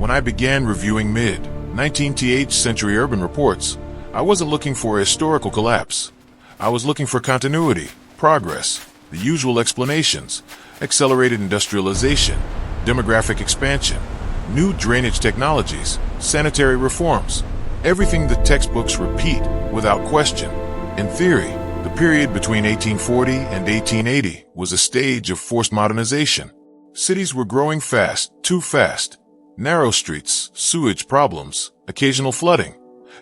When I began reviewing mid-19th century urban reports, I wasn't looking for a historical collapse. I was looking for continuity, progress, the usual explanations, accelerated industrialization, demographic expansion, new drainage technologies, sanitary reforms, everything the textbooks repeat without question. In theory, the period between 1840 and 1880 was a stage of forced modernization. Cities were growing fast, too fast. Narrow streets, sewage problems, occasional flooding.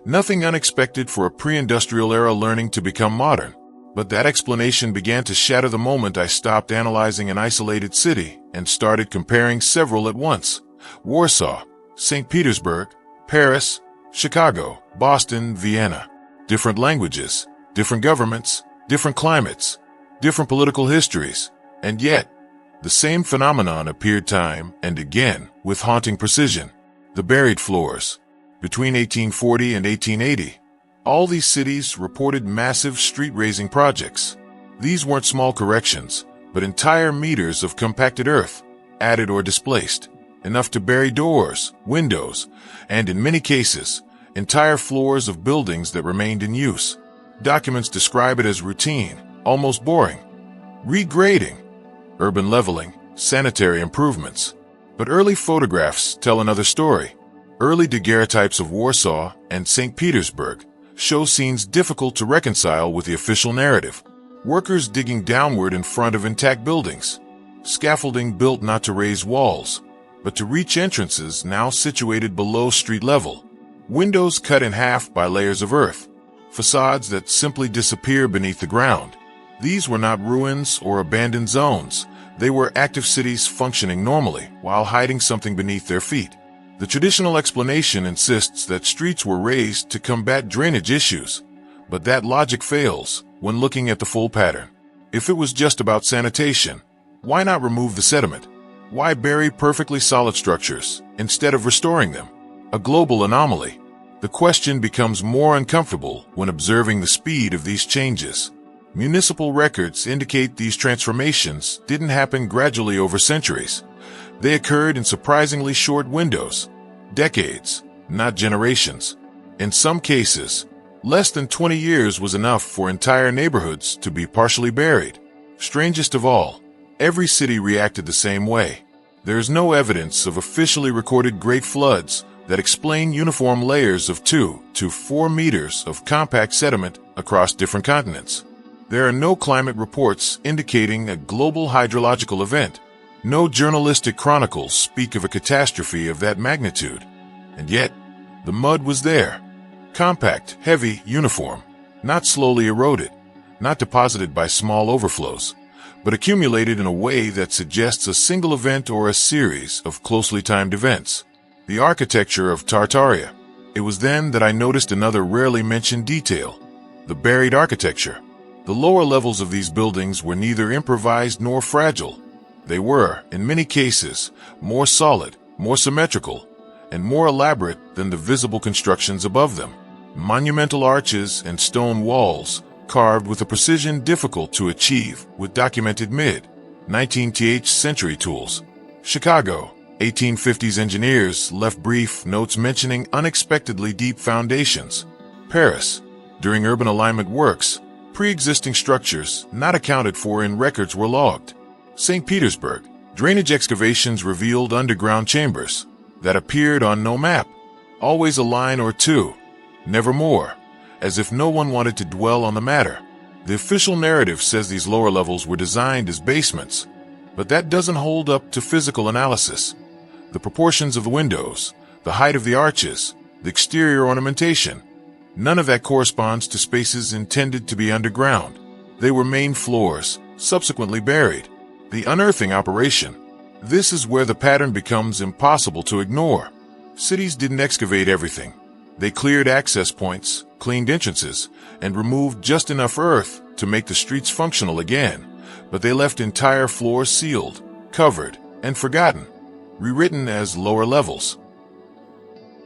Nothing unexpected for a pre-industrial era learning to become modern. But that explanation began to shatter the moment I stopped analyzing an isolated city and started comparing several at once. Warsaw, St. Petersburg, Paris, Chicago, Boston, Vienna. Different languages, different governments, different climates, different political histories, and yet, the same phenomenon appeared time and again with haunting precision. The buried floors. Between 1840 and 1880, all these cities reported massive street-raising projects. These weren't small corrections, but entire meters of compacted earth, added or displaced, enough to bury doors, windows, and in many cases, entire floors of buildings that remained in use. Documents describe it as routine, almost boring. Regrading, urban leveling, sanitary improvements. But early photographs tell another story. Early daguerreotypes of Warsaw and St. Petersburg show scenes difficult to reconcile with the official narrative. Workers digging downward in front of intact buildings. Scaffolding built not to raise walls, but to reach entrances now situated below street level. Windows cut in half by layers of earth. Facades that simply disappear beneath the ground. These were not ruins or abandoned zones. They were active cities functioning normally while hiding something beneath their feet. The traditional explanation insists that streets were raised to combat drainage issues, but that logic fails when looking at the full pattern. If it was just about sanitation, why not remove the sediment? Why bury perfectly solid structures instead of restoring them? A global anomaly. The question becomes more uncomfortable when observing the speed of these changes. Municipal records indicate these transformations didn't happen gradually over centuries. They occurred in surprisingly short windows, decades, not generations. In some cases, less than 20 years was enough for entire neighborhoods to be partially buried. Strangest of all, every city reacted the same way. There is no evidence of officially recorded great floods that explain uniform layers of 2 to 4 meters of compact sediment across different continents. There are no climate reports indicating a global hydrological event. No journalistic chronicles speak of a catastrophe of that magnitude. And yet, the mud was there. Compact, heavy, uniform. Not slowly eroded. Not deposited by small overflows. But accumulated in a way that suggests a single event or a series of closely timed events. The architecture of Tartaria. It was then that I noticed another rarely mentioned detail. The buried architecture. The lower levels of these buildings were neither improvised nor fragile. They were, in many cases, more solid, more symmetrical, and more elaborate than the visible constructions above them. Monumental arches and stone walls, carved with a precision difficult to achieve with documented mid-19th century tools. Chicago, 1850s engineers left brief notes mentioning unexpectedly deep foundations. Paris, during urban alignment works, pre-existing structures not accounted for in records were logged. St. Petersburg, drainage excavations revealed underground chambers that appeared on no map. Always a line or two, never more, as if no one wanted to dwell on the matter. The official narrative says these lower levels were designed as basements, but that doesn't hold up to physical analysis. The proportions of the windows, the height of the arches, the exterior ornamentation, none of that corresponds to spaces intended to be underground. They were main floors, subsequently buried. The unearthing operation. This is where the pattern becomes impossible to ignore. Cities didn't excavate everything. They cleared access points, cleaned entrances, and removed just enough earth to make the streets functional again. But they left entire floors sealed, covered, and forgotten, rewritten as lower levels.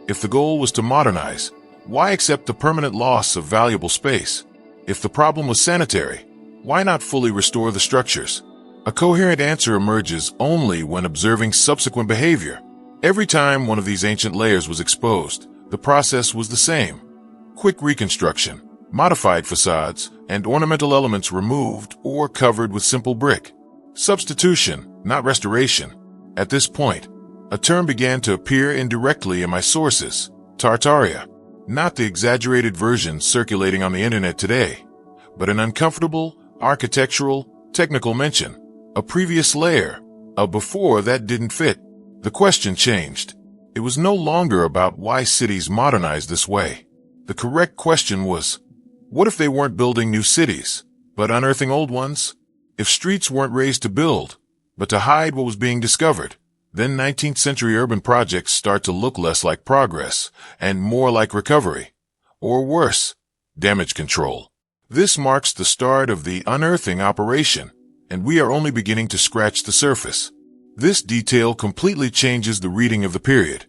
If the goal was to modernize, why accept the permanent loss of valuable space? If the problem was sanitary, why not fully restore the structures? A coherent answer emerges only when observing subsequent behavior. Every time one of these ancient layers was exposed, the process was the same. Quick reconstruction, modified facades, and ornamental elements removed or covered with simple brick. Substitution, not restoration. At this point, a term began to appear indirectly in my sources, Tartaria. Not the exaggerated version circulating on the internet today, but an uncomfortable, architectural, technical mention. A previous layer, a before that didn't fit. The question changed. It was no longer about why cities modernized this way. The correct question was, what if they weren't building new cities, but unearthing old ones? If streets weren't raised to build, but to hide what was being discovered, then 19th century urban projects start to look less like progress and more like recovery. Or worse, damage control. This marks the start of the unearthing operation, and we are only beginning to scratch the surface. This detail completely changes the reading of the period.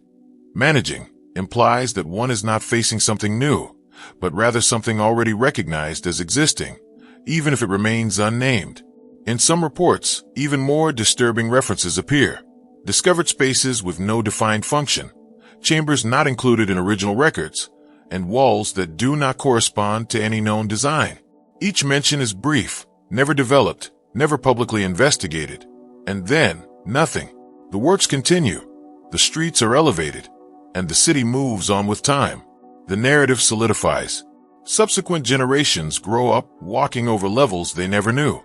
Managing implies that one is not facing something new, but rather something already recognized as existing, even if it remains unnamed. In some reports, even more disturbing references appear. Discovered spaces with no defined function, chambers not included in original records, and walls that do not correspond to any known design. Each mention is brief, never developed, never publicly investigated. And then, nothing. The works continue. The streets are elevated, and the city moves on with time. The narrative solidifies. Subsequent generations grow up walking over levels they never knew.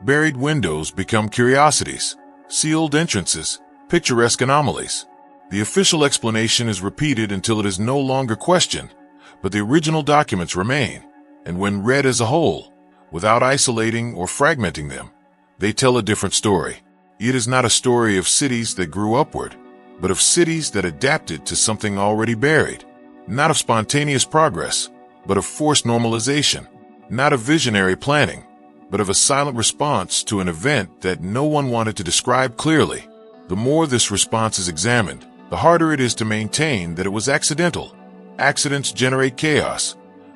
Buried windows become curiosities, sealed entrances, picturesque anomalies. The official explanation is repeated until it is no longer questioned, but the original documents remain, and when read as a whole, without isolating or fragmenting them, they tell a different story. It is not a story of cities that grew upward, but of cities that adapted to something already buried. Not of spontaneous progress, but of forced normalization. Not of visionary planning, but of a silent response to an event that no one wanted to describe clearly. The more this response is examined, the harder it is to maintain that it was accidental. Accidents generate chaos,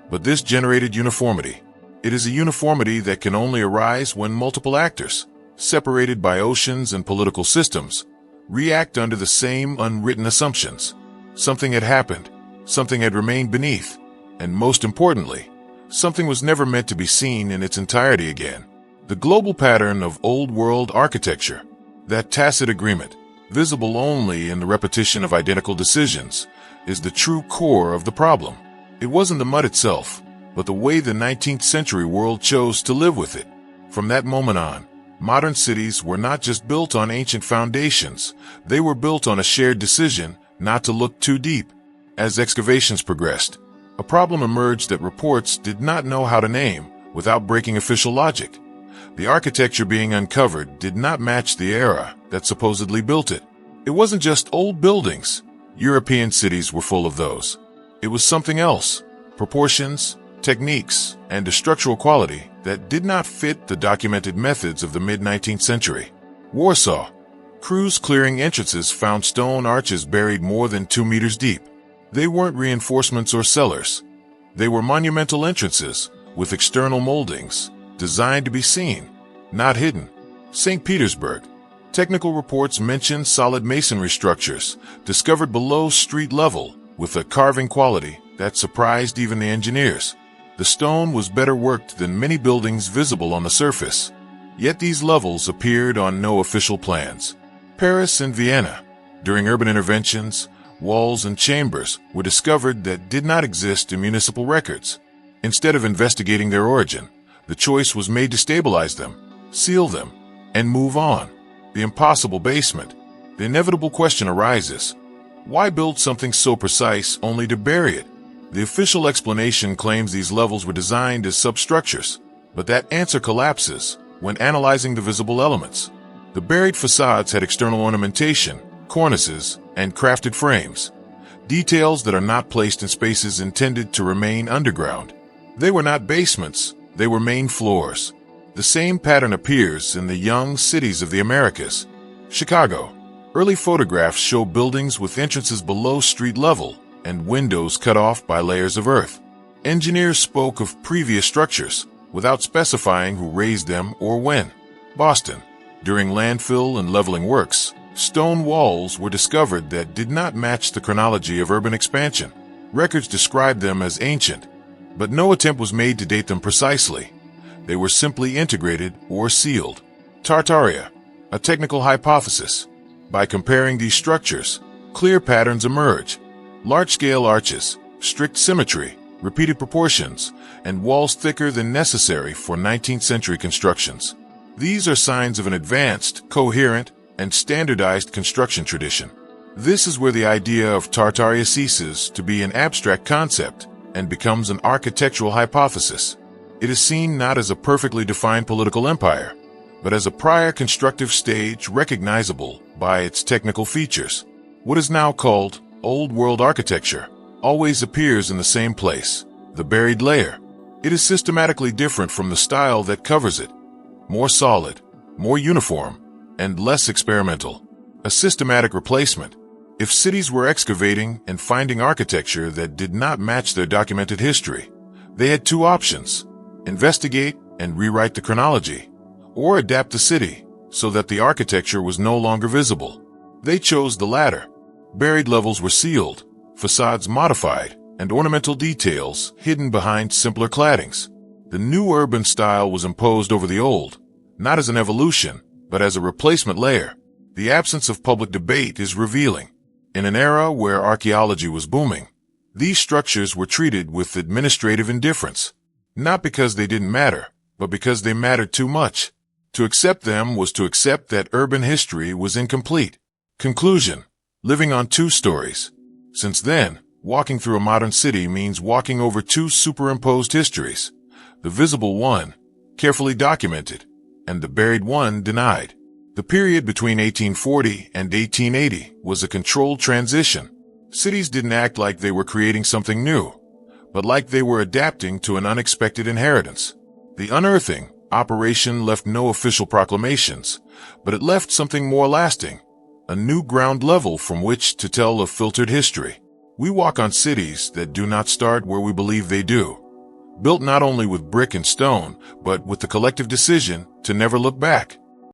but this generated uniformity. It is a uniformity that can only arise when multiple actors, separated by oceans and political systems, react under the same unwritten assumptions. Something had happened, something had remained beneath, and most importantly, something was never meant to be seen in its entirety again. The global pattern of old world architecture, that tacit agreement, visible only in the repetition of identical decisions, is the true core of the problem. It wasn't the mud itself, but the way the 19th century world chose to live with it. From that moment on, modern cities were not just built on ancient foundations, they were built on a shared decision not to look too deep. As excavations progressed, a problem emerged that reports did not know how to name without breaking official logic. The architecture being uncovered did not match the era that supposedly built it. It wasn't just old buildings. European cities were full of those. It was something else, proportions, techniques, and a structural quality that did not fit the documented methods of the mid-19th century. Warsaw. Crews clearing entrances found stone arches buried more than 2 meters deep. They weren't reinforcements or cellars. They were monumental entrances with external moldings, designed to be seen, not hidden. St. Petersburg. Technical reports mention solid masonry structures discovered below street level with a carving quality that surprised even the engineers. The stone was better worked than many buildings visible on the surface, yet these levels appeared on no official plans. Paris and Vienna. During urban interventions, walls and chambers were discovered that did not exist in municipal records. Instead of investigating their origin, the choice was made to stabilize them, seal them, and move on. The impossible basement. The inevitable question arises, why build something so precise only to bury it? The official explanation claims these levels were designed as substructures, but that answer collapses when analyzing the visible elements. The buried facades had external ornamentation, cornices, and crafted frames, details that are not placed in spaces intended to remain underground. They were not basements, they were main floors. The same pattern appears in the young cities of the Americas. Chicago. Early photographs show buildings with entrances below street level and windows cut off by layers of earth. Engineers spoke of previous structures without specifying who raised them or when. Boston. During landfill and leveling works, Stone walls were discovered that did not match the chronology of urban expansion. Records described them as ancient, but no attempt was made to date them precisely. They were simply integrated or sealed. Tartaria, a technical hypothesis. By comparing these structures, clear patterns emerge. Large-scale arches, strict symmetry, repeated proportions, and walls thicker than necessary for 19th century constructions. These are signs of an advanced, coherent, and standardized construction tradition. This is where the idea of Tartaria ceases to be an abstract concept and becomes an architectural hypothesis. It is seen not as a perfectly defined political empire, but as a prior constructive stage recognizable by its technical features. What is now called Old World architecture always appears in the same place, the buried layer. It is systematically different from the style that covers it, more solid, more uniform, and less experimental. A systematic replacement. If cities were excavating and finding architecture that did not match their documented history, they had two options: investigate and rewrite the chronology, or adapt the city so that the architecture was no longer visible. They chose the latter. Buried levels were sealed, facades modified, and ornamental details hidden behind simpler claddings. The new urban style was imposed over the old, not as an evolution, but as a replacement layer. The absence of public debate is revealing. In an era where archaeology was booming, these structures were treated with administrative indifference, not because they didn't matter, but because they mattered too much. To accept them was to accept that urban history was incomplete. Conclusion: living on two stories. Since then, walking through a modern city means walking over two superimposed histories. The visible one, carefully documented, and the buried one denied. The period between 1840 and 1880 was a controlled transition. Cities didn't act like they were creating something new, but like they were adapting to an unexpected inheritance. The unearthing operation left no official proclamations, but it left something more lasting, a new ground level from which to tell a filtered history. We walk on cities that do not start where we believe they do, built not only with brick and stone, but with the collective decision to never look back.